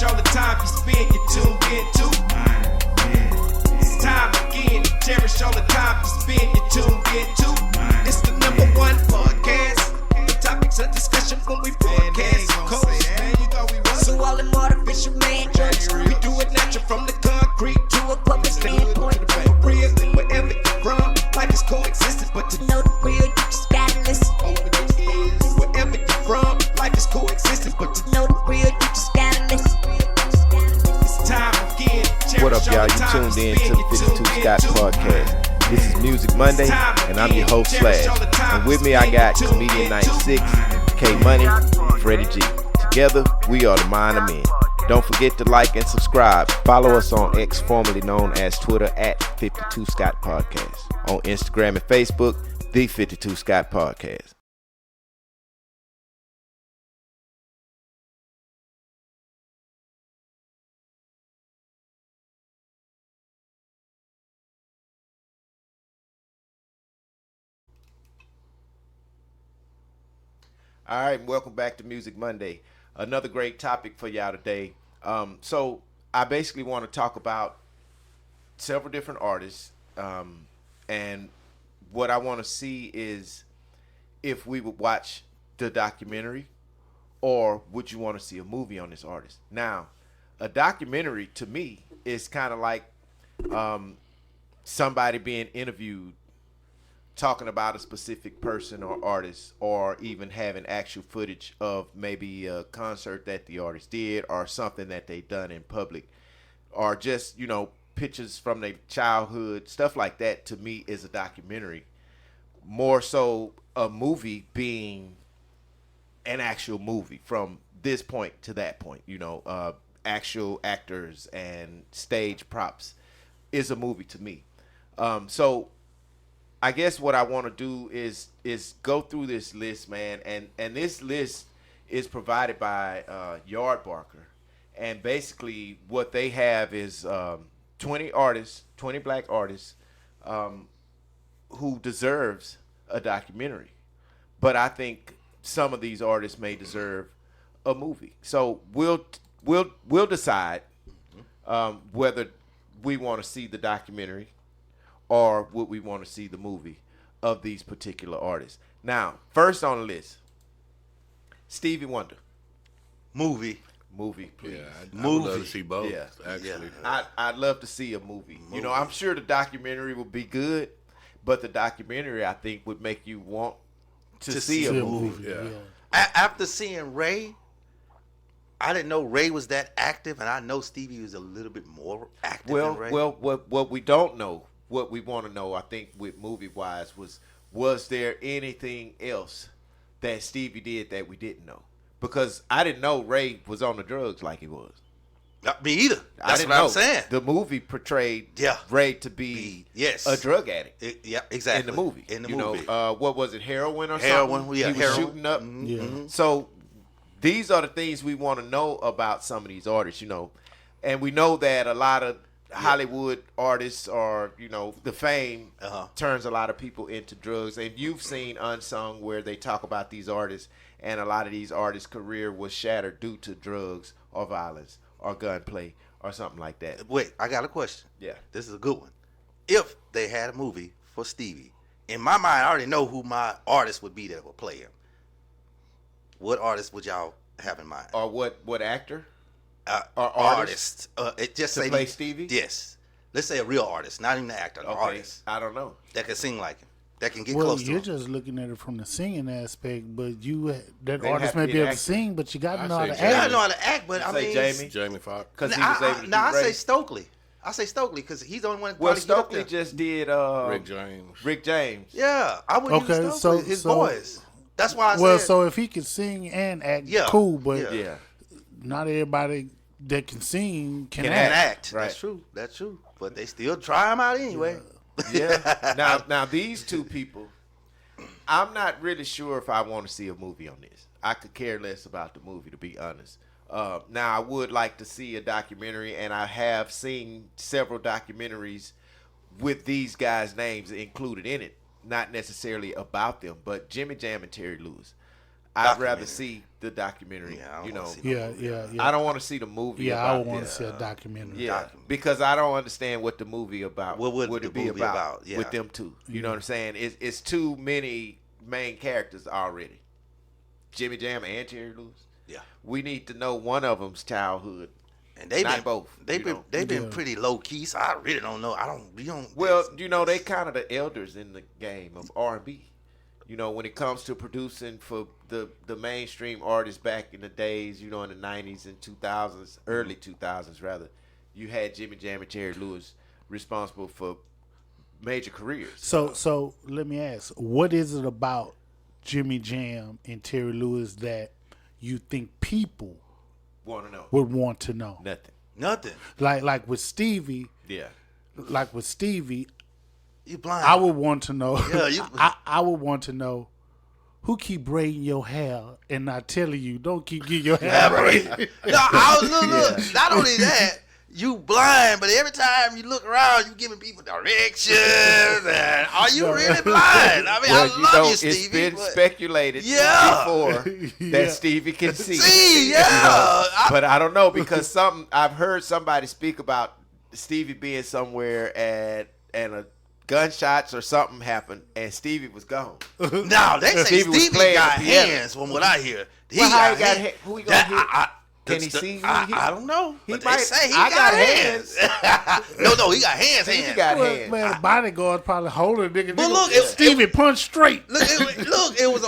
cherish all the time you spend, you tuned in to. It's time again to cherish all the time you spend, you tuned in to. It's the number one podcast. The topics of discussion when we broadcast. So all them artificial man jokes, we do it natural from the concrete to a public standpoint. Real, wherever you're from, life is coexisting, but to know the real, you just gotta listen. Wherever you're from, life is coexisting, but to know the real, you just gotta listen. It's time again. What up, y'all? You tuned in to the 52 Scott Podcast. This is Music Monday, and I'm your host, Slash. And with me, I got Comedian 96, K Money, Freddie G. Together, we are the Mind of Men. Don't forget to like and subscribe. Follow us on X, formerly known as Twitter, at 52 Scott Podcast. On Instagram and Facebook, The 52 Scott Podcast. All right, welcome back to Music Monday. Another great topic for y'all today. So I basically want to talk about several different artists, and what I want to see is if we would watch the documentary, or would you want to see a movie on this artist? Now, a documentary to me is kind of like somebody being interviewed, talking about a specific person or artist, or even having actual footage of maybe a concert that the artist did or something that they done in public, or just, you know, pictures from their childhood, stuff like that. To me is a documentary. More so a movie being an actual movie from this point to that point, you know, actual actors and stage props is a movie to me. So I guess what I want to do is go through this list, man, and this list is provided by Yardbarker, and basically what they have is 20 artists, 20 black artists, who deserves a documentary, but I think some of these artists may deserve a movie. So we'll decide whether we want to see the documentary, or would we want to see the movie of these particular artists? Now, first on the list, Stevie Wonder. Movie, Please. I would love to see both, Yeah. actually. I'd love to see a movie. You know, I'm sure the documentary would be good, but the documentary, I think, would make you want to see a movie. Yeah. After seeing Ray, I didn't know Ray was that active, and I know Stevie was a little bit more active than Ray. Well, what we don't know, what we want to know, I think, with movie-wise, was there anything else that Stevie did that we didn't know? Because I didn't know Ray was on the drugs like he was. Not me either. I That's didn't what know. I'm saying. The movie portrayed Ray to be yes, a drug addict. Yeah, exactly. In the movie. In the you movie. know, what was it, heroin or Heroin, something? yeah, He was heroin. shooting up. Mm-hmm. Yeah. So these are the things we want to know about some of these artists, you know. And we know that a lot of Hollywood artists, or, you know, the fame turns a lot of people into drugs. And you've seen Unsung, where they talk about these artists, and a lot of these artists' career was shattered due to drugs or violence or gunplay or something like that. Wait, I got a question. Yeah. This is a good one. If they had a movie for Stevie, in my mind, I already know who my artist would be that would play him. What artist would y'all have in mind? Or what actor? Or artist. It just To say play Stevie? Yes. Let's say a real artist, not even an actor, an artist I don't know. that can sing like him, that can get Well, close to you're him. just looking at it from the singing aspect, but that They artist have to may be be an able to actor. sing, but you got to I know how say to Jamie. I act. know how to act, but I Say mean, Jamie? Jamie Foxx. Because he was able to do I say Ray. Stokely. I say Stokely because he's the only one. Well, probably get up Stokely there. just did Rick James. Yeah, I would Okay, use Stokely. so- His so- boys. That's why I Well, said. so if he could sing and act, Yeah. cool, but Yeah. not everybody that can sing can Can act. act. Right. That's true. That's true. But they still try him out anyway. Yeah. Now these two people, I'm not really sure if I want to see a movie on this. I could care less about the movie, to be honest. Now I would like to see a documentary, and I have seen several documentaries with these guys' names included in it. Not necessarily about them, but Jimmy Jam and Terry Lewis. I'd rather see the documentary. Yeah, I don't you wanna know, see no movie. I don't want to see the movie. Yeah, about I would want to this. see a documentary. Yeah, because I don't understand what the movie about. What would it the be movie about, about? Yeah. with them two? You know what I'm saying? It's too many main characters already. Jimmy Jam and Terry Lewis. Yeah. We need to know one of them's childhood. And they've Not been both, They've you been know. pretty low key, so I really don't know. We don't. Well, you know, they kind of the elders in the game of R&B. You know, when it comes to producing for the mainstream artists back in the days, you know, in the 90s and 2000s, early 2000s rather, you had Jimmy Jam and Terry Lewis responsible for major careers. So let me ask, what is it about Jimmy Jam and Terry Lewis that you think people Want to know? would want to know? Nothing. Like with Stevie, Yeah. You blind. I would want to know. Yeah, I would want to know who keep braiding your hair and not telling you don't keep getting your hair braided. No, I was look. Not only that, you blind, but every time you look around, you giving people directions. And are you really blind? I mean, Well, I love you, Stevie. it's been but speculated Yeah. before Yeah. that Stevie can see. See, yeah. You know? I- But I don't know because I've heard somebody speak about Stevie being somewhere and a gunshots or something happened and Stevie was gone. Now they say Stevie was Stevie playing got the piano. hands, from what I hear. Well, how he got hands. who he gonna hit? Can he that's see who I, he hit? I don't know. He But might- they say he I got got hands. No, he got hands. Stevie hands. got Well, hands. man, the bodyguard probably holding a nigga. But look, it- Stevie punched straight. Look, it was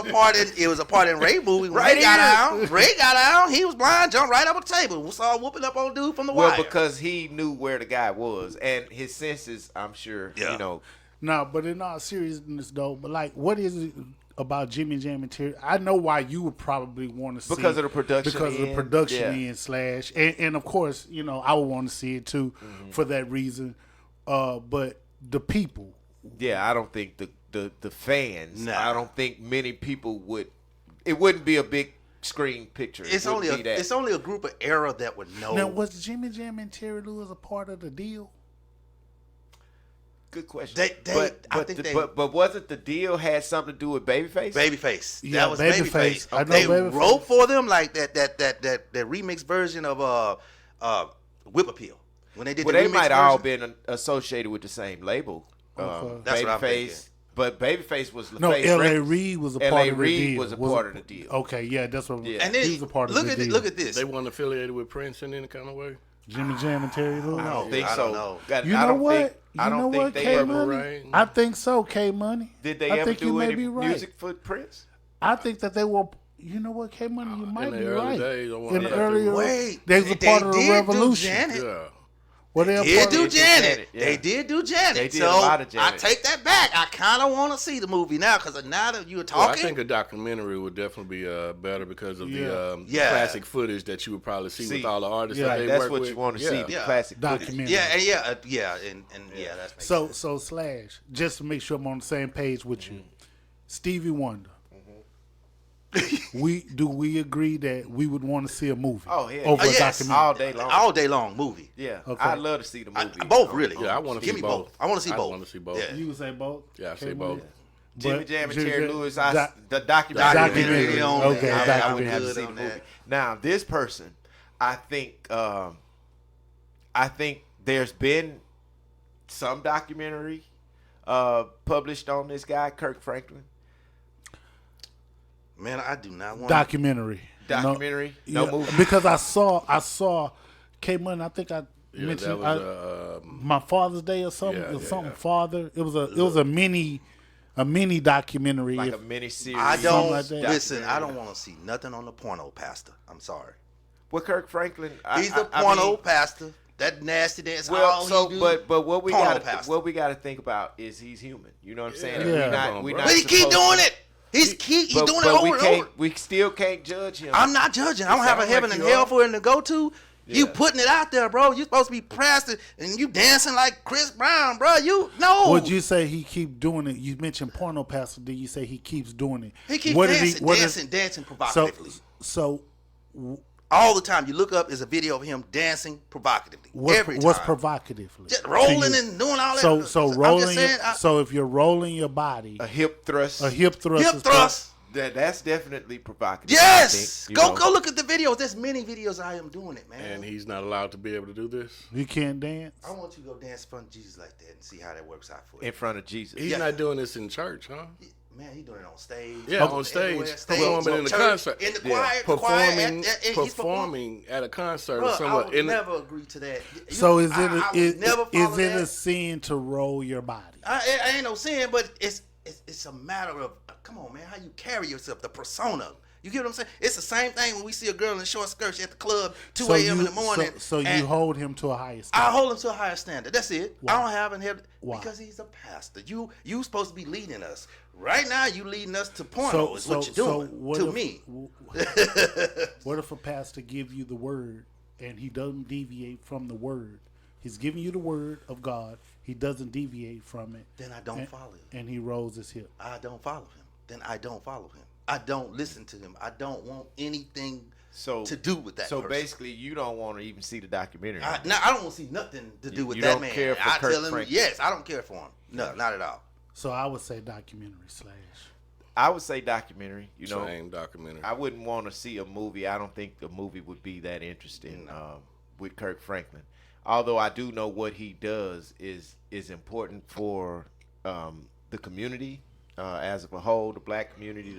a part in Ray movie when Right Ray got here. out. Ray got out. He was blind, jumped right up on the table. We saw whooping up on dude from the Well, wire. because he knew where the guy was and his senses, I'm sure, Yeah. you know. No, but in all seriousness though, but like, what is it about Jimmy Jam and Terry? I know why you would probably want to see Because of the production because of the end, production yeah. end slash, and of course, you know, I would want to see it too for that reason. But the people, Yeah, I don't think the fans. Nah. I don't think many people would. It wouldn't be a big screen picture. it's only a group of era that would know. now was Jimmy Jam and Terry Lewis a part of the deal? Good question. I think they- but wasn't the deal had something to do with Babyface? Babyface. Yeah, That was Babyface. Babyface. I know They Babyface. wrote for them like that remix version of Whip Appeal. When they did Well, the they remix might version. all been associated with the same label. Okay. That's what I'm thinking. Babyface, but Babyface was No, LaFace L.A. Records. Reid was a L.A. part of the Reid deal. was a part of the deal. Okay, yeah, that's what. Yeah. And then he was a part of look the at deal. look at this. They weren't affiliated with Prince in any kind of way. Jimmy Jam and Terry Lewis. I don't think I so. don't know. God, You I know don't what? Think, I You don't know think what, they K ever. Money? right? I think so, K Money. Did they I ever think you do may any be right. music for Prince? I think that they were. You know what, K Money? You might the be early right. days, I wanna In the let them- earlier, Wait, they was a part of the did do revolution. Janet. Yeah. Well, they They a did part do of, Janet. yeah. They did do Janet. They did so a lot of I Janet. take that back. I kind of want to see the movie now because now that you were Well, I talking, think a documentary would definitely be better because of Yeah. the Yeah. classic footage that you would probably see with all the artists Yeah. that they That's work what with. you want to Yeah. see. The Yeah. classic footage. documentary. yeah, and that makes sense. So Slash, just to make sure I'm on the same page with you, Stevie Wonder. we agree that we would want to see a movie? Oh, yeah. over Oh, a yes. documentary. All day long. all day long movie. Yeah, Okay. I'd love to see the movie. Both really. Yeah, I want to Give see me both. I want to see I both. want to see both. Yeah. You would say both? Yeah, I say K both. Money? Jimmy But Jam and Jimmy Terry Jam- Lewis. doc- The documentary. Documentary. on Okay, that. I documentary. would have to Good see the on movie. that. Now, this person, I think there's been some documentary published on this guy, Kirk Franklin. Man, I do not want Documentary, Yeah, no movie. Because I saw K Money. I think I Yeah, mentioned that was my Father's Day or something. Yeah, or yeah, something yeah. Father. It was a mini documentary. Like if- a mini series. I don't like that. listen. I don't want to see nothing on the porno pastor. I'm sorry. Well, Kirk Franklin. He's the I porno mean, pastor. That nasty dance. Well, all so he do, but what we porno got pastor. what we got to think about is he's human. You know what I'm saying? And Yeah. we But not But he keep supposed doing to- it. He's doing it but over we and can't. over. We still can't judge him. I'm not judging. I don't have a sounds heaven like and you hell are. for him to go to. You Yeah. putting it out there, bro. You supposed to be pressed and you dancing like Chris Brown, bro. You no. Would you say he keep doing it? You mentioned porno pastor. Did you say he keeps doing it? He keeps What did dancing, what dancing, is- dancing So provocatively. so All the time. You look up, is a video of him dancing provocatively. Every what's time. provocatively? Just to rolling you? and doing all that. So I'm rolling. just saying, So if you're rolling your body, a hip thrust. a hip thrust. hip is thrust. That's definitely provocative. Yes, I think, go look at the videos. There's many videos I am doing it, man. And he's not allowed to be able to do this. You can't dance. I want you to go dance in front of Jesus like that and see how that works out for you. in front of Jesus. He's not doing this in church, huh? Man, he doing it on stage. Yeah, on stage, everywhere. performing in the church, concert. in the Yeah. choir, Performing at a concert Bro, or somewhere. I would never agree to that. So is I would it never is follow it a that. sin to roll your body? I ain't no sin, but it's a matter of come on, man, how you carry yourself, the persona. You get what I'm saying? It's the same thing when we see a girl in short skirts at the club, 2 a.m. in the morning. So you and hold him to a higher I standard. hold him to a higher standard. That's it. Why? I don't have him Why? because he's a pastor. You supposed to be leading us. Right now, you leading us to porno is what you're doing to me. What if a pastor give you the word and he doesn't deviate from the word? He's giving you the word of God. He doesn't deviate from it. Then I don't follow him. And he rolls his hip. I don't follow him. Then I don't follow him. I don't listen to him. I don't want anything to do with that So person. basically, you don't want to even see the documentary. I don't want to see nothing to do with you that don't man. care for I Kirk tell him, Franklin. yes, I don't care for him. No, not at all. So I would say documentary / I would say documentary. Same documentary. I wouldn't want to see a movie. I don't think the movie would be that interesting with Kirk Franklin. Although I do know what he does is important for the community as a whole, the black community,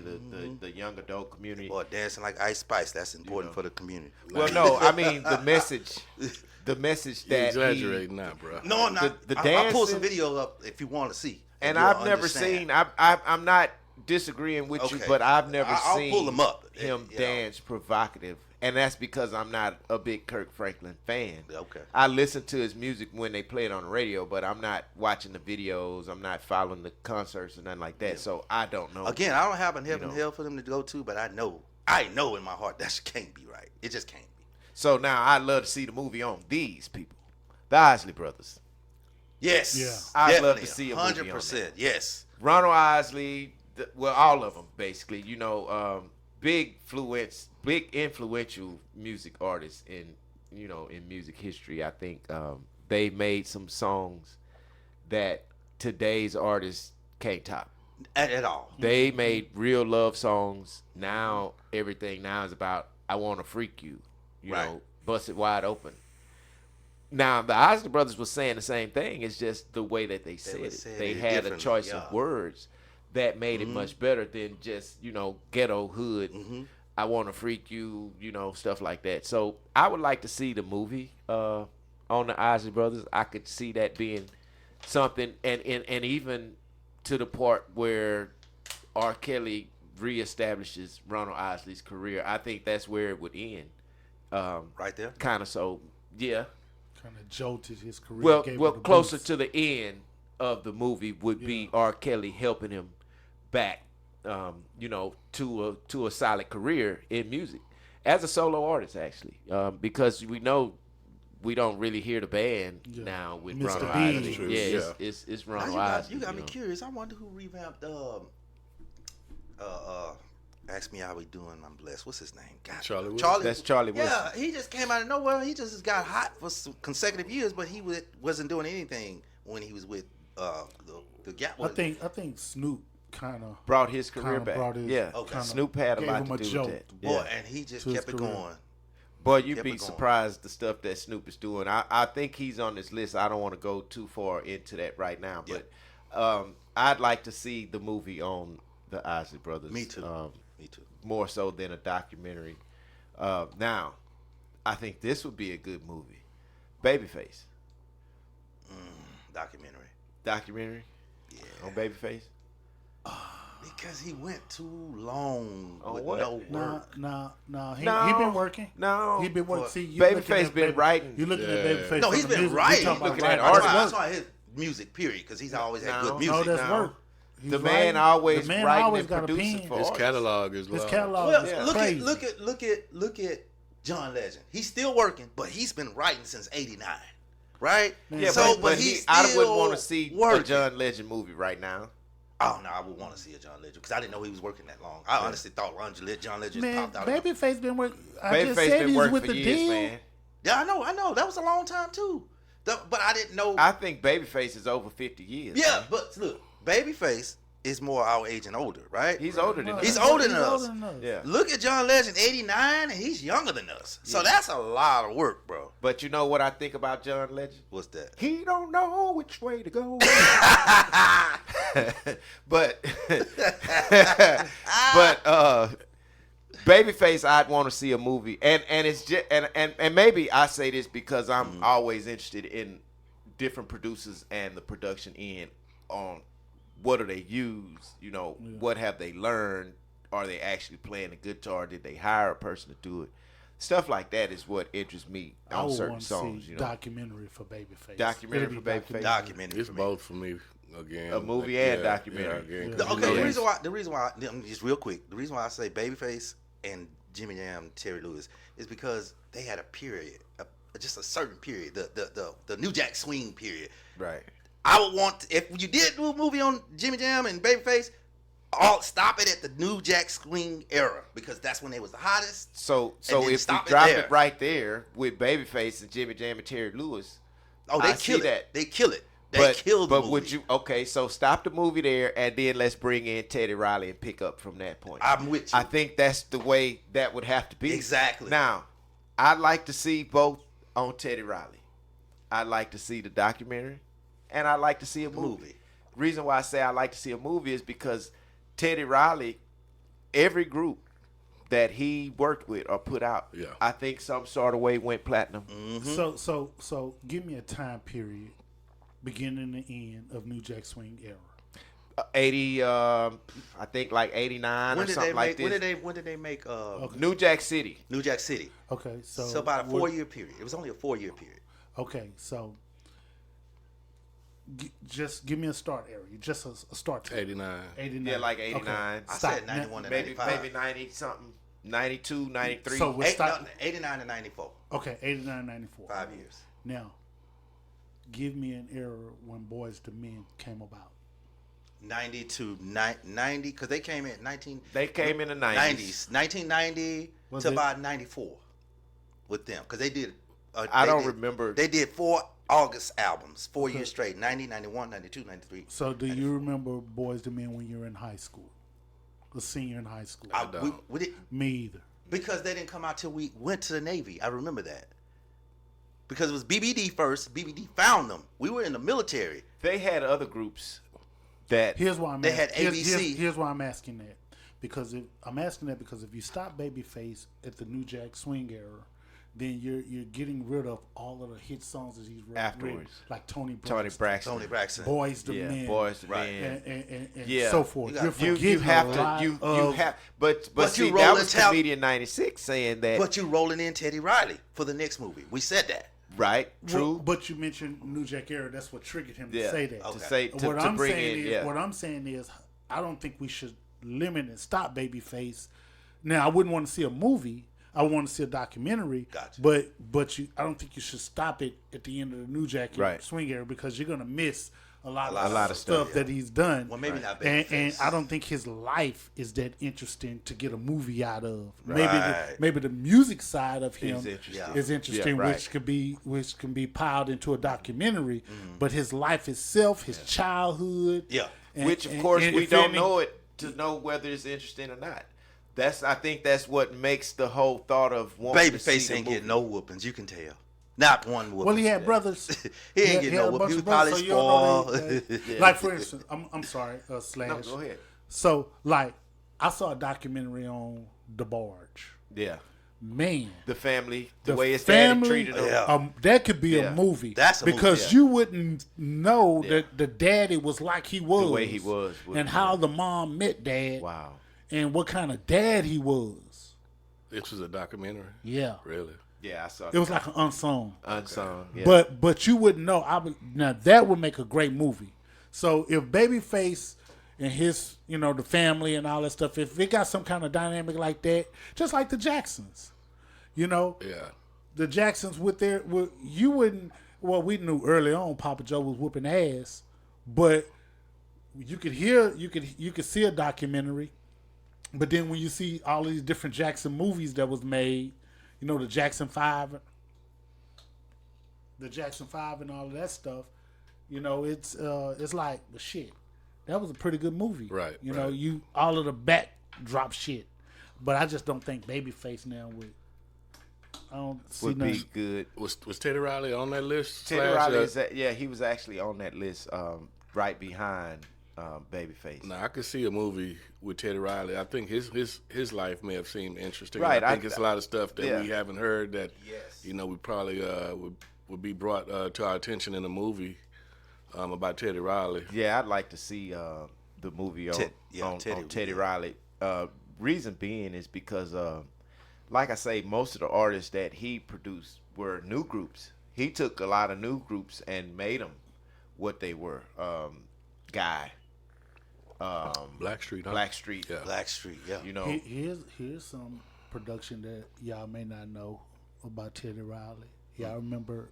the young adult community. Or dancing like Ice Spice. That's important for the community. Well, no, I mean the message You that exaggerating now, bro. No, I'm not. The I'll pull dancing- some video up if you want to see. And You'll I've never understand. seen. I'm not disagreeing with you, Okay. but I've never I'll seen pull 'em up. him You know. dance provocative, and that's because I'm not a big Kirk Franklin fan. Okay. I listen to his music when they play it on the radio, but I'm not watching the videos. I'm not following the concerts or nothing like that. So I don't know. Again, I don't have a heaven know. and hell for them to go to, but I know in my heart that can't be right. It just can't be. So now I'd love to see the movie on these people, the Isley Brothers. Yes. Yeah. I'd love to see a movie on 100%. Yes. Ronald Isley, all of them basically. Big influential music artists in music history. I think they made some songs that today's artists can't top. At all. They made real love songs. Now everything now is about I want to freak you, Right. bust it wide open. Now the Isley Brothers was saying the same thing. It's just the way that they said would it. say They it had a differently, choice yeah. of words that made it much better than just ghetto hood. I want to freak you, stuff like that. So I would like to see the movie on the Isley Brothers. I could see that being something, and even to the part where R. Kelly reestablishes Ronald Isley's career. I think that's where it would end. Right there. Kind of so, yeah. Kind of jolted his career. gave Well, him the closer boost. to the end of the movie would be R. Kelly helping him back, to a solid career in music as a solo artist, actually, because we know we don't really hear the band now with Mr. Ronald Bean. Isley. True, Yeah, yeah. it's Now, Ronald you Isley. got me curious. I wonder who revamped. Ask me how we doing. I'm blessed. What's his name? God, Charlie Wilson. That's Charlie Wilson. Yeah, he just came out of nowhere. He just got hot for some consecutive years, but he wasn't doing anything when he was with the Gap. I think Snoop kind of Brought his career Kinda back. brought his- Yeah, Okay. Snoop had a gave lot him to a do jolt. with that. boy, Yeah. and he just To his kept it career. going. Boy, you'd Kept be it going. surprised the stuff that Snoop is doing. I think he's on this list. I don't want to go too far into that right now, but I'd like to see the movie on the Isley Brothers. Me too. Me too. More so than a documentary. Now, I think this would be a good movie. Babyface. Documentary. Documentary Yeah. on Babyface. Because he went too long On with what? no work. No. He No. been working. No. He been working. But See, you Babyface looking at been writing. You looking at Yeah. Babyface? No, for he's the been music. We writing. talking about Looking at writing. artists. That's why his music, period, because he's always had No. good music. No, that's now. work. He's The man writing. always the man writing always and got a producing pen. for His artists. catalog is His large. catalog Well, is Yeah. crazy. look at John Legend. He's still working, but he's been writing since '89, right? Yeah, so, but he's I still wouldn't want to see working. a John Legend movie right now. Oh no, I would want to see a John Legend because I didn't know he was working that long. I honestly thought John Legend Man, popped out. Babyface been working. I just Babyface said been he's working with for the years, deal. man. Yeah, I know. That was a long time too. But I didn't know. I think Babyface is over 50 years. Yeah, man. but look, Babyface is more our age and older, right? He's older than He's us. older than us. Yeah. Look at John Legend, 89, and he's younger than us. So that's a lot of work, bro. But you know what I think about John Legend? What's that? He don't know which way to go. but Babyface, I'd want to see a movie, and it's just and maybe I say this because I'm always interested in different producers and the production end on what do they use, what have they learned, are they actually playing the guitar, did they hire a person to do it, stuff like that is what interests me on certain songs. Documentary for Babyface. Documentary for Babyface. Documentary. It's for me. both for me. Again, A movie and documentary. Yeah, Okay, the reason why, just real quick, the reason why I say Babyface and Jimmy Jam, Terry Lewis, is because they had a period, just a certain period, the New Jack Swing period. Right. I would want, if you did do a movie on Jimmy Jam and Babyface, stop it at the New Jack Swing era, because that's when they was the hottest. So then if we stop it drop there. it right there with Babyface and Jimmy Jam and Terry Lewis, Oh, they I kill see it. that. They kill it. They killed the But movie. would you? Okay, so stop the movie there, and then let's bring in Teddy Riley and pick up from that point. I'm with you. I think that's the way that would have to be. Exactly. Now, I'd like to see both on Teddy Riley. I'd like to see the documentary, and I'd like to see a movie. Reason why I say I like to see a movie is because Teddy Riley, every group that he worked with or put out, I think some sort of way went platinum. Mm-hmm. So give me a time period, beginning and end of New Jack Swing era. 80, I think like 89 or something like this. When did they make New Jack City. New Jack City? Okay, So about a 4-year period. It was only a 4-year period. Okay, so just give me a start area, just a start time. 89. 89. Yeah, like 89. I Stop. said 91 to Maybe 95. 90 something. 92, 93. So we're starting. 89 to 94. Okay, 89, 94. 5 years. Now, give me an era when Boys to Men came about. 90 to 90, because they came in 19. They came in the 90s. 1990 Was to it? about 94 with them, because they did. I don't remember. They did 4 August albums, 4 years straight: 90, 91, 92, 93. So do you remember Boys to Men when you were in high school? A senior in high school? We did, Me either. because they didn't come out till we went to the Navy. I remember that. Because it was BBD first. BBD found them. We were in the military. They had other groups that. Here's why I'm They had asking. ABC. Here's why I'm asking that. Because if you stop Babyface at the New Jack Swing era, then you're getting rid of all of the hit songs that he's written Afterwards. like Tony Braxton. Tony Braxton. Boys to Men, Boys to Right. Men. and Yeah. so forth. You got- You're forgetting You have a to. lot You of- have. But see, you that rolling was tab- Comedian 96 saying that. But you rolling in Teddy Riley for the next movie. We said that. Right. True. Well, but you mentioned New Jack era. That's what triggered him to say that. To say to What I'm bring saying in. is, Yeah. what I'm saying is, I don't think we should limit and stop Babyface. Now, I wouldn't want to see a movie. I want to see a documentary. Gotcha. But I don't think you should stop it at the end of the New Jack Right. Swing era, because you're gonna miss a lot of stuff stuff, that he's done. Well, maybe not and Babyface. I don't think his life is that interesting to get a movie out of. Right. Maybe the music side of him Is interesting. Yeah. is interesting, Yeah, right. which can be piled into a documentary. But his life itself, his childhood, Yeah. Which, of course, we you feel don't me? know it to know whether it's interesting or not. I think that's what makes the whole thought of wanting to see Babyface the ain't movie. getting no whoopings. You can tell. Not one whooping. Well, he had brothers. He ain't getting no had a whooping. bunch You of probably brothers, so you don't know spoiled. they- Like, for instance, I'm sorry, Slash. No, go ahead. So, like, I saw a documentary on The Barge. Yeah. Man. The family, the, The way his family- daddy treated him. Yeah. That could be Yeah. a movie. That's a movie, because yeah. you wouldn't know Yeah. that the daddy was like he was. The way he was. And how the mom met dad. Wow. And what kind of dad he was. This was a documentary? Yeah. Really? Yeah, I saw It was like an unsung. Unsung. Yeah. But you wouldn't know. Now that would make a great movie. So if Babyface and his, the family and all that stuff, if it got some kind of dynamic like that, just like the Jacksons, Yeah. the Jacksons you wouldn't. Well, we knew early on Papa Joe was whooping ass, but you could see a documentary. But then when you see all these different Jackson movies that was made, the Jackson 5 and all of that stuff, it's like the shit. that was a pretty good movie. Right, You know, right. all of the backdrop shit. But I just don't think Babyface now would. I don't see Would nothing. be good. Was Teddy Riley on that list? Teddy Slash, Riley is he was actually on that list, right behind Babyface. Now I could see a movie with Teddy Riley. I think his life may have seemed interesting. Right, I think it's a lot of stuff that yeah. we haven't heard that Yes. we probably would be brought to our attention in a movie about Teddy Riley. Yeah, I'd like to see the movie on Teddy yeah. Riley. Reason being is because, like I say, most of the artists that he produced were new groups. He took a lot of new groups and made them what they were. Guy. Blackstreet. Huh? Blackstreet. Yeah. Blackstreet, yeah. You know. Here's some production that y'all may not know about Teddy Riley. Y'all remember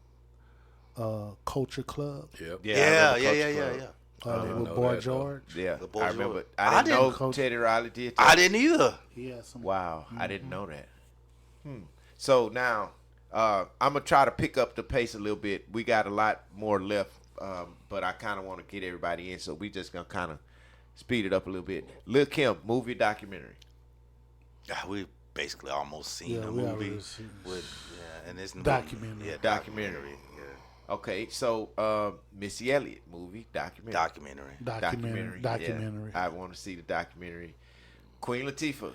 Culture Club Yep. Yeah, I Yeah, remember yeah, Culture yeah, Club. yeah. with know Boy that, George? Yeah, The Boy I remember. George. I didn't know Coach- Teddy Riley did that. I didn't either. He had some. Wow, I didn't know that. So now I'm gonna try to pick up the pace a little bit. We got a lot more left, but I kind of want to get everybody in, so we just gonna kind of speed it up a little bit. Lil' Kim movie documentary. We basically almost seen Yeah, the we movie already seen it. and it's Documentary. Yeah, Documentary. Yeah. Okay, so Missy Elliott movie documentary. Documentary. Documentary. Yeah, I want to see the documentary. Queen Latifah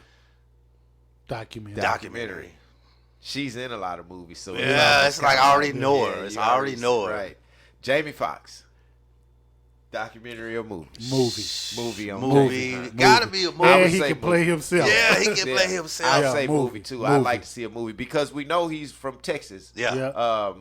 Documentary. Documentary. She's in a lot of movies, so Yeah, it's like I already know her. Yeah, It's you I already know her. Right. Jamie Foxx. Documentary or movie? Movie. On Movie. Jamie Foxx. Gotta be a movie. I would And he say can play movie. himself. Yeah, he can play I'd himself. Yeah, say movie movie. too. I'd Movie. like to see a movie because we know he's from Texas. Yeah. Yeah.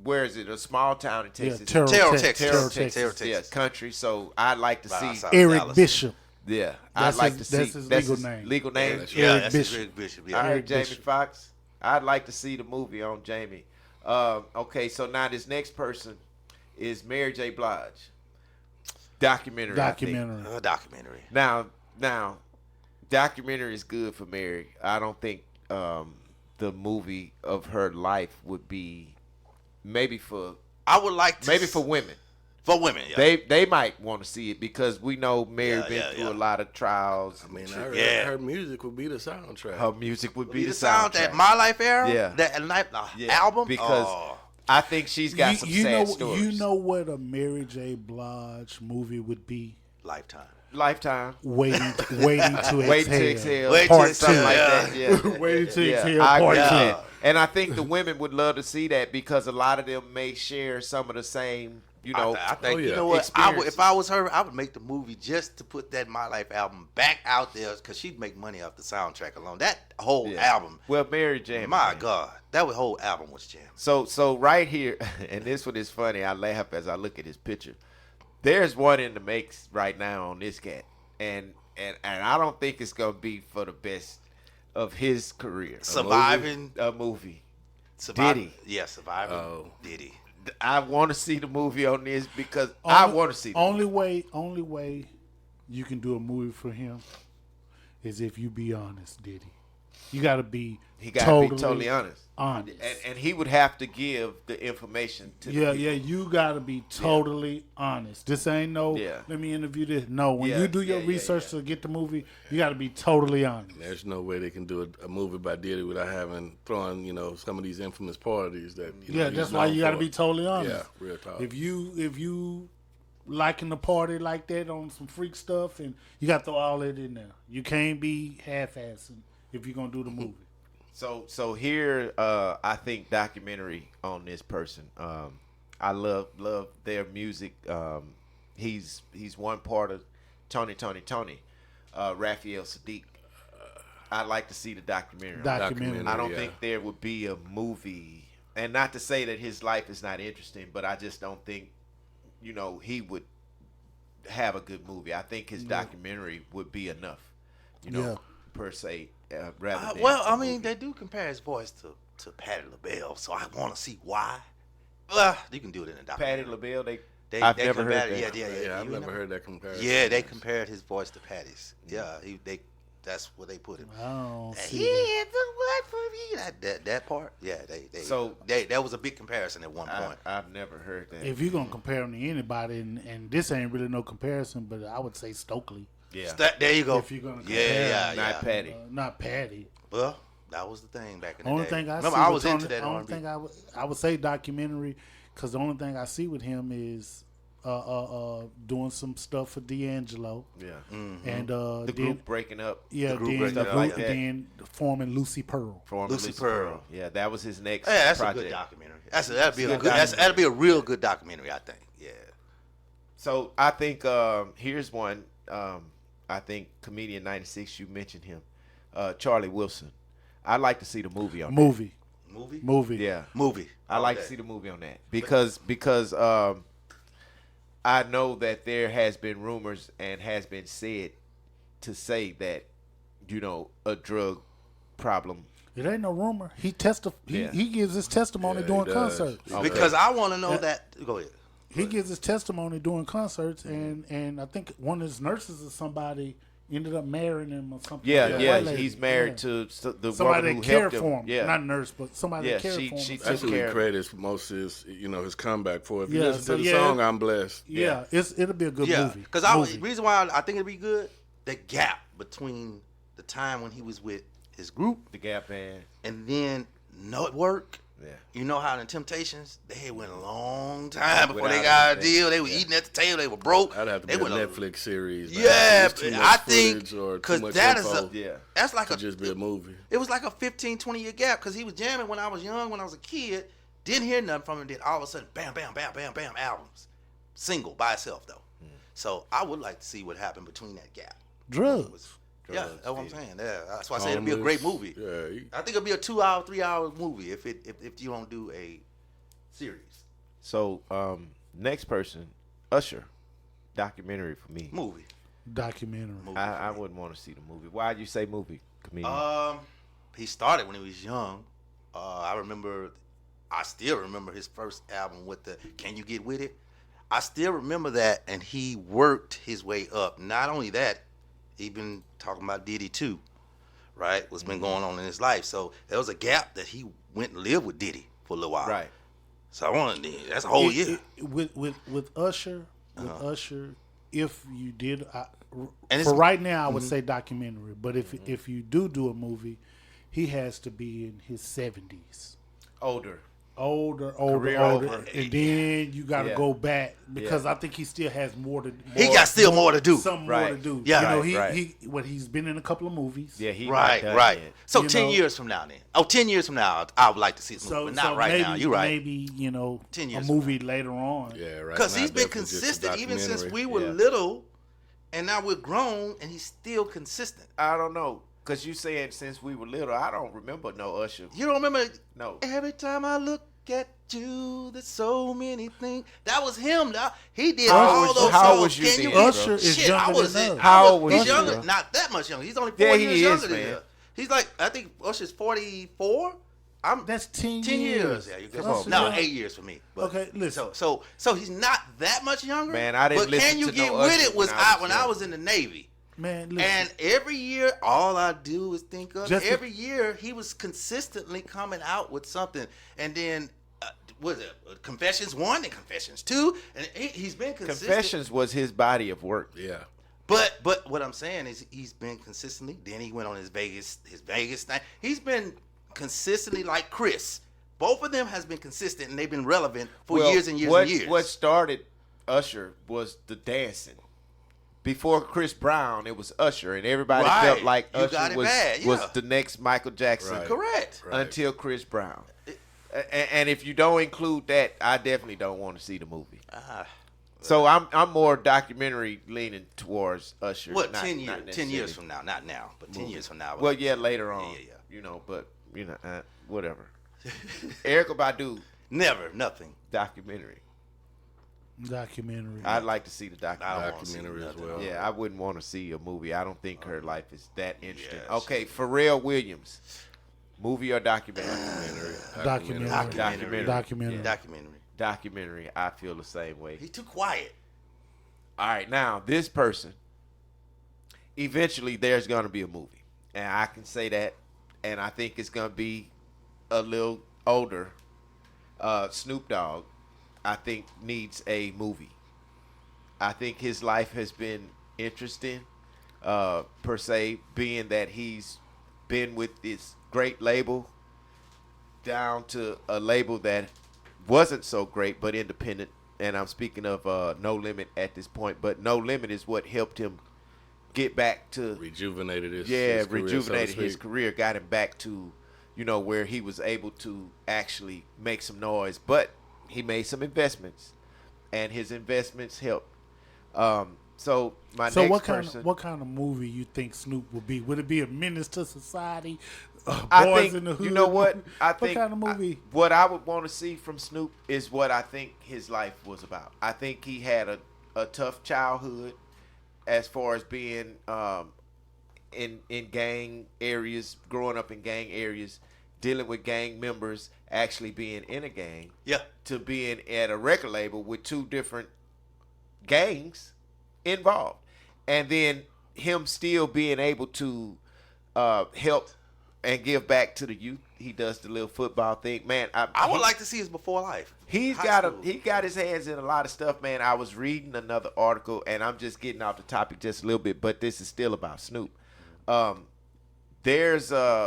Where is it? A small town in Texas. Terrell, Terrell, Texas. Texas. Terrell, Terrell, Texas. Texas. Yeah, country. So I'd like to Right see. outside. Eric Dallas. Bishop. Yeah, That's I'd like his- to see. that's his legal name. Legal name. that's Yeah, Eric that's Bishop. Eric Bishop. All Yeah. right, Eric Jamie Bishop. Foxx. I'd like to see the movie on Jamie. Okay, so now this next person is Mary J. Blige. Documentary. I think. Documentary. Documentary. Now, documentary is good for Mary. I don't think the movie of her life would be maybe for women. For women, yeah. They might want to see it because we know Mary Yeah, been yeah, through yeah. a lot of trials. I mean, Yeah. her music would be the soundtrack. Her music would be Be the the sound soundtrack. that My Life era? Yeah. That Yeah, album? because Oh, I think she's got some sad stories. You know what a Mary J. Blige movie would be? Lifetime. Lifetime. Waiting to Wait to exhale. exhale. Wait to Part something exhale, like yeah. that. Yeah. Waiting to Yeah, exhale. I Part agree with two. that. And I think the women would love to see that because a lot of them may share some of the same, I think, yeah. you know what? experiences. If I was her, I would make the movie just to put that My Life album back out there because she'd make money off the soundtrack alone. That whole Yeah. album, Well, Mary Jane. my God, that whole album was jamming. So right here, and this one is funny. I laugh as I look at his picture. There's one in the makes right now on this cat, and I don't think it's gonna be for the best of his career. Surviving. A movie. Diddy. Yeah, Surviving. Oh. Diddy. I want to see the movie on this because I want to see. The Only way you can do a movie for him is if you be honest, Diddy. You got to be. He got to be totally honest. Honest. And he would have to give the information to the Yeah, people. yeah, you got to be totally honest. This ain't no, Yeah. let me interview this. No, when Yeah, you do your yeah, research to get the movie, you got to be totally honest. There's no way they can do a movie by Diddy without having throwing, some of these infamous parties that. Yeah, he's that's why known you got to for. be totally honest. Yeah, real talk. If you liking the party like that on some freak stuff, and you got to throw all that in there. You can't be half-assing if you're gonna do the movie. So here, I think documentary on this person. I love their music. He's one part of Tony, Raphael Sadiq. I'd like to see the documentary. Documentary. I don't yeah. think there would be a movie, and not to say that his life is not interesting, but I just don't think, he would have a good movie. I think his documentary would be enough, Yeah. per se. Rather than Well, a I mean, movie. they do compare his voice to Patti LaBelle, so I want to see why. Well, you can do it in a documentary. Patti LaBelle. I've never heard compared that. Yeah, Yeah, I've you never know? heard that comparison. Yeah, they compared his voice to Patti's. Yeah, they That's what they put him. I don't He see that. had the what for me? That part, yeah. That was a big comparison at one point. I've never heard that. If you're gonna compare him to anybody, and this ain't really no comparison, but I would say Stokely. Yeah. There you go. If you're gonna compare, Not Patty. Not Patty. Well, that was the thing back in the Only day. thing I Remember, see I with was Tony, into that the only R&B. thing I would say documentary, because the only thing I see with him is doing some stuff for D'Angelo. Yeah. And The then, group breaking up. yeah, group then, breaking the up group, like that. then forming Lucy Pearl. Forming Lucy Pearl. Yeah, that was his next Yeah, that's project. a good documentary. That'd be a good good. That'd be a real good documentary, I think. Yeah. So I think here's one. I think comedian 96. You mentioned him, Charlie Wilson. I'd like to see the movie on Movie. Movie. that. Yeah, Movie. I like to see the movie on that because I know that there has been rumors and has been said to say that a drug problem. It ain't no rumor. He Yeah. he gives his testimony Yeah, during he does. concerts. Okay. Because I want to know that. Go ahead. He gives his testimony during concerts, and I think one of his nurses or somebody ended up marrying him or something. Yeah, like that. yeah, White lady. he's married Yeah. to the Somebody woman that who cared helped him. for him. Yeah, Not a nurse, but somebody Yeah, that cared she- for him. she That's took who he care of- credits most of his, his comeback for. If you Yeah, listen so to the yeah, song, I'm blessed. yeah, it'll be a good Yeah. movie. Because Movie. reason why I think it'd be good, the gap between the time when he was with his group the Gap Band. and then no work. Yeah. You know how in Temptations they went a long time before they Without got a anything. deal. They were eating at the table. They were broke. I'd have to They be a went Netflix series. man. Yeah, It's too but much I think footage or too because much that is info a Yeah. that's like to a just be a movie. It was like a 15, 20-year gap because he was jamming when I was young, when I was a kid. Didn't hear nothing from him. Then all of a sudden, bam, bam, bam, bam, bam, albums. Single by itself, though. So I would like to see what happened between that gap. Drugs. Yeah, that's what I'm saying. Yeah, that's why I said it'd be a great movie. Yeah, I think it'll be a 2-hour, 3-hour movie if you don't do a series. So next person, Usher, documentary for me. Movie. Documentary. I wouldn't want to see the movie. Why'd you say movie, comedian? He started when he was young. I still remember his first album with the Can You Get With It? I still remember that, and he worked his way up. Not only that, he been talking about Diddy too, right? What's been going on in his life. So there was a gap that he went and lived with Diddy for a little while. Right. So I wanted that's a whole year. With Usher, if you did, And it's- for right now, I would say documentary. But if you do a movie, he has to be in his 70s. Older. Older, Career older, over. and then you got to Yeah. go back because Yeah. I think he still has more to. He got still more to do. Something Right. more to do. Yeah. you know, Right, he's been in a couple of movies. Yeah, he Right, not done right. yet. So You 10 know- years from now, then. 10 years from now, I would like to see this movie, So, but not so right maybe, now. You're right. Maybe 10 a years from movie later on. Yeah, right. Because now, he's been definitely just a consistent even since documentary. we were Yeah. little, and now we're grown, and he's still consistent. I don't know. Because you said since we were little, I don't remember no Usher. You don't remember? No. Every time I look at you, there's so many things. That was him. He did How all old was those you- how songs. old was you Can then, get- bro? Usher is Shit, younger I was than in- us. How old was He's you, younger, bro? not that much younger. He's only 4 Yeah, years he younger is, than man. us. He's like, I think Usher's 44. I'm That's 10 10 years. years. Yeah, you good. Usher's No, young. 8 years for me. But, Okay, listen. So he's not that much younger. Man, I didn't But listen Can You to Get no With Usher It was when I was when I young. was in the Navy. Man, listen. And every year, all I do is think of. Just Every year, he was consistently coming out with something. And then, what is it? Confessions 1 and Confessions 2. And he's been consistent. Confessions was his body of work. Yeah. But what I'm saying is he's been consistently. Then he went on his Vegas thing. He's been consistently like Chris. Both of them has been consistent, and they've been relevant for years and years and years. What started Usher was the dancing. Before Chris Brown, it was Usher, and everybody Right. felt like You got Usher it was bad, was yeah. the next Michael Jackson. Right. Correct. Right. Until Chris Brown. And if you don't include that, I definitely don't want to see the movie. So I'm more documentary leaning towards Usher. What, not- 10 not years? 10 necessarily years from now. Not now, but 10 years from now. Well, yeah, later on. Yeah. You know, but whatever. Erykah Badu Never, nothing. documentary. Documentary. I'd like to see the I documentary. don't want to see Documentary as nothing. well. Yeah, I wouldn't want to see a movie. I don't think her life is that interesting. Yes. Okay, Pharrell Williams, movie or documentary? Documentary. Documentary. Documentary. Yeah. Documentary. Documentary. I feel the same way. He's too quiet. All right, now this person, eventually there's going to be a movie. And I can say that. And I think it's going to be a little older. Snoop Dogg, I think, needs a movie. I think his life has been interesting, per se, being that he's been with this great label down to a label that wasn't so great but independent. And I'm speaking of No Limit at this point. But No Limit is what helped him get back to rejuvenated his rejuvenated career, his career, got him back to, where he was able to actually make some noise. But he made some investments, and his investments helped. So what kind of movie you think Snoop would be? Would it be a menace to society? I Boys think in the Hood? you know what I think. What kind of movie? What I would want to see from Snoop is what I think his life was about. I think he had a tough childhood, as far as being in gang areas, growing up in gang areas, dealing with gang members, actually being in a gang, to being at a record label with 2 different gangs involved, and then him still being able to help and give back to the youth. He does the little football thing, man. I would like to see his before life. He got his hands in a lot of stuff, man. I was reading another article, and I'm just getting off the topic just a little bit, but this is still about Snoop. There's right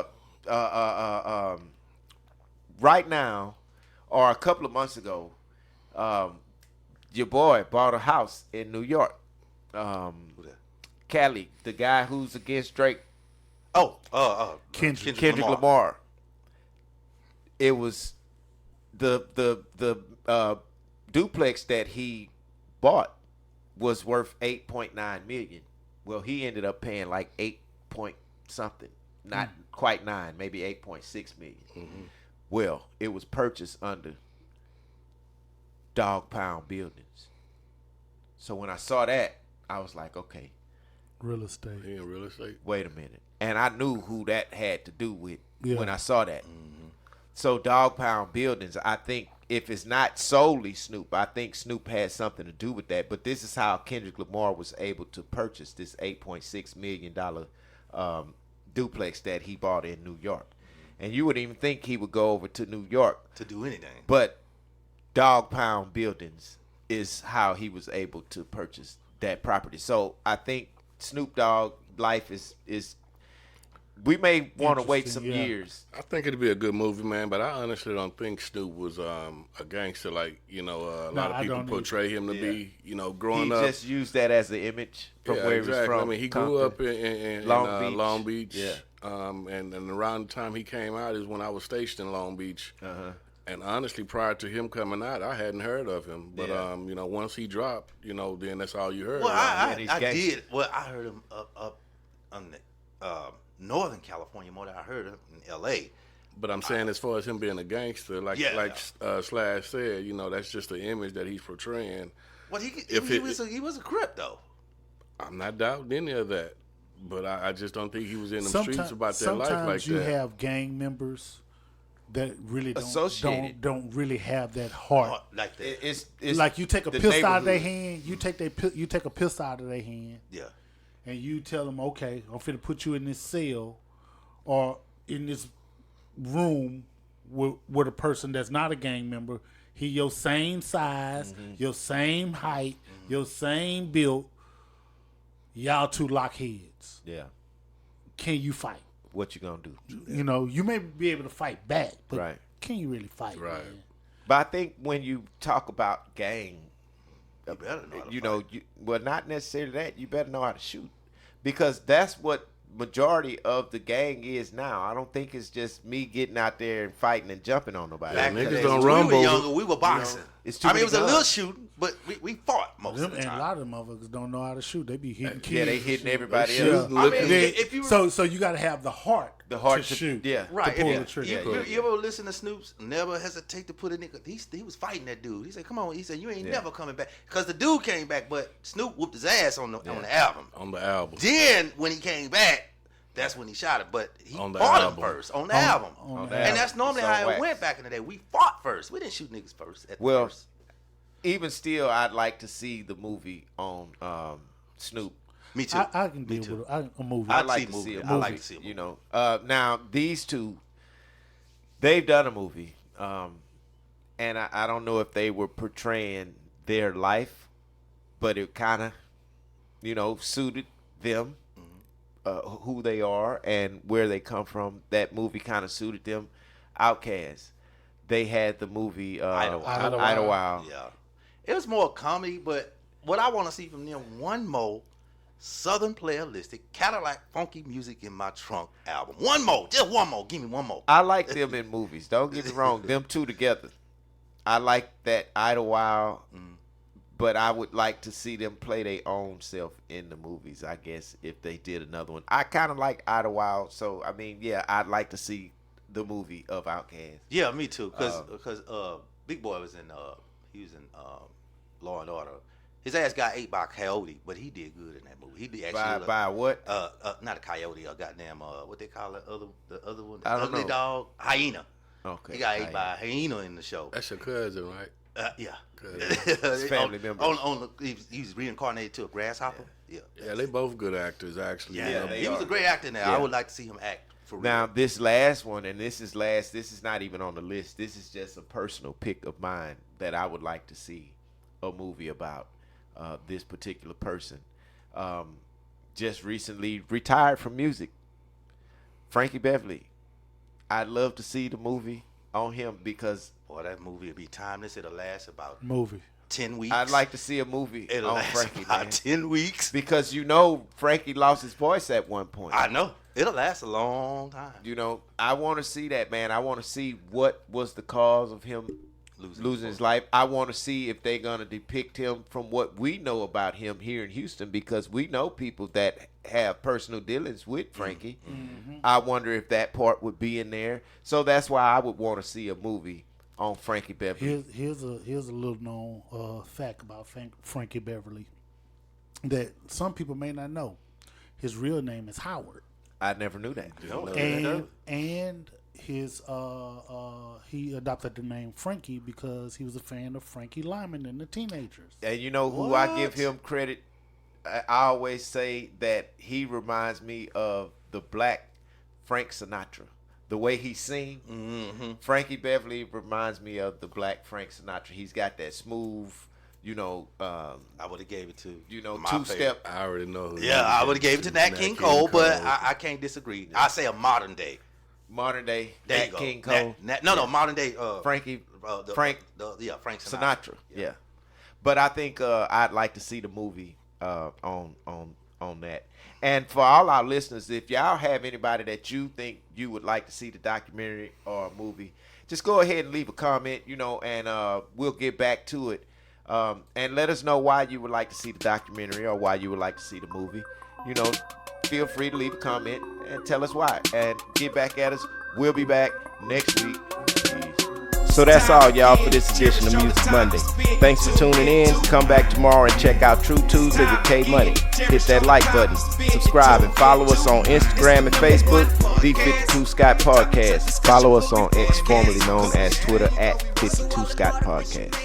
now, or a couple of months ago, your boy bought a house in New York. Cali, the guy who's against Drake. Kendrick Lamar. It was the duplex that he bought was worth $8.9 million. Well, he ended up paying like 8 point something, not quite 9, maybe 8.6 million. Mm-hmm. Well, it was purchased under Dog Pound Buildings. So when I saw that, I was like, okay, real estate. Yeah, real estate. Wait a minute. And I knew who that had to do with when I saw that. Mm-hmm. So Dog Pound Buildings, I think if it's not solely Snoop, I think Snoop has something to do with that. But this is how Kendrick Lamar was able to purchase this $8.6 million duplex that he bought in New York. And you wouldn't even think he would go over to New York to do anything. But Dog Pound Buildings is how he was able to purchase that property. So I think Snoop Dogg life is we may want to wait some years. I think it'd be a good movie, man, but I honestly don't think Snoop was a gangster like, a lot of people portray him to be, growing up. He just used that as the image from where he was from. I mean, he grew up in Long Beach. Yeah. And around the time he came out is when I was stationed in Long Beach. Uh-huh. And honestly, prior to him coming out, I hadn't heard of him. But, once he dropped, then that's all you heard. Well, I did. Well, I heard him up on the Northern California more than I heard him in L.A. But I'm saying as far as him being a gangster, like Slash said, that's just the image that he's portraying. Well, he was a Crip, though. I'm not doubting any of that. But I just don't think he was in the streets about their life like that. Sometimes you have gang members that really don't really have that heart. Like that. It's like you take a pistol out of their hand. You take a pistol out of their hand. Yeah. And you tell them, okay, I'm finna put you in this cell or in this room with a person that's not a gang member. He your same size, your same height, your same build. Y'all 2 lock heads. Yeah. Can you fight? What you gonna do? You may be able to fight back, but right. Can you really fight? Right. Man? But I think when you talk about gang, you better know how to fight. Well, not necessarily that. You better know how to shoot, because that's what majority of the gang is now. I don't think it's just me getting out there and fighting and jumping on nobody. Niggas don't rumble. We were younger. We were boxing. It was a little shooting, but we fought most of the time. And a lot of them motherfuckers don't know how to shoot. They be hitting kids. Yeah, they hitting everybody else. I mean, so you got to have the heart to shoot. Yeah, right. To pull the trigger. You ever listen to Snoop's? Never hesitate to put a nigga. He was fighting that dude. He said, "Come on." He said, "You ain't never coming back," because the dude came back, but Snoop whooped his ass on the album. On the album. Then when he came back, that's when he shot it. But he fought him first on the album. And that's normally how it went back in the day. We fought first. We didn't shoot niggas first. Even still, I'd like to see the movie on Snoop. Me too. I can deal with a movie. I'd like see to movie. see a I movie. like to see a movie. You know, now these two, they've done a movie, and I don't know if they were portraying their life, but it kind of, suited them, who they are and where they come from. That movie kind of suited them. Outkast, they had the movie Idlewild. Yeah, it was more comedy, but what I want to see from them, one more Southern Playalistic Cadillac Funky Music in My Trunk album. One more, just one more. Give me one more. I like them in movies. Don't get me wrong. Them two together. I like that Idlewild, but I would like to see them play their own self in the movies, I guess, if they did another one. I kind of like Idlewild, so, I mean, yeah, I'd like to see the movie of Outkast. Yeah, me too. Because Big Boy was in Law and Order. His ass got ate by a coyote, but he did good in that movie. He did actually by what? Not a coyote, a goddamn what they call it, the other one, the I don't ugly know. dog, hyena. Okay. He got ate by a hyena in the show. That's your cousin, right? Yeah. His family members. He was reincarnated to a grasshopper. Yeah. Yeah, they both good actors, actually. Yeah, you know. he was a great actor in there. I would like to see him act for real. Now, this last one, and this is not even on the list. This is just a personal pick of mine that I would like to see a movie about this particular person. Just recently retired from music. Frankie Beverly. I'd love to see the movie on him because boy, that movie will be timeless. It'll last about movie. 10 weeks. I'd like to see a movie It'll on last Frankie, about man. 10 weeks. Because Frankie lost his voice at one point. I know. It'll last a long time. I want to see that, man. I want to see what was the cause of him losing his life. I want to see if they're going to depict him from what we know about him here in Houston, because we know people that have personal dealings with Frankie. Mm-hmm. I wonder if that part would be in there. So that's why I would want to see a movie on Frankie Beverly. Here's a little known fact about Frankie Beverly that some people may not know. His real name is Howard. I never knew that. And his he adopted the name Frankie because he was a fan of Frankie Lyman and the Teenagers. And you know who I give him credit? I always say that he reminds me of the black Frank Sinatra. The way he sings, Frankie Beverly reminds me of the black Frank Sinatra. He's got that smooth, I would have gave it to my two-step. I already know who. Yeah, I would have gave it to Nat King Cole, but I can't disagree. I say a modern day. Modern day There Nat you go. King Cole. No, modern day Frankie Frank Sinatra. Sinatra. Yeah. But I think I'd like to see the movie on that. And for all our listeners, if y'all have anybody that you think you would like to see the documentary or a movie, just go ahead and leave a comment, and we'll get back to it. And let us know why you would like to see the documentary or why you would like to see the movie. Feel free to leave a comment and tell us why. And get back at us. We'll be back next week. Peace. So that's all, y'all, for this edition of Music Monday. Thanks for tuning in. Come back tomorrow and check out True Tuesday with K Money. Hit that like button, subscribe, and follow us on Instagram and Facebook, The 52 Scott Podcast. Follow us on X, formerly known as Twitter, at 52 Scott Podcast.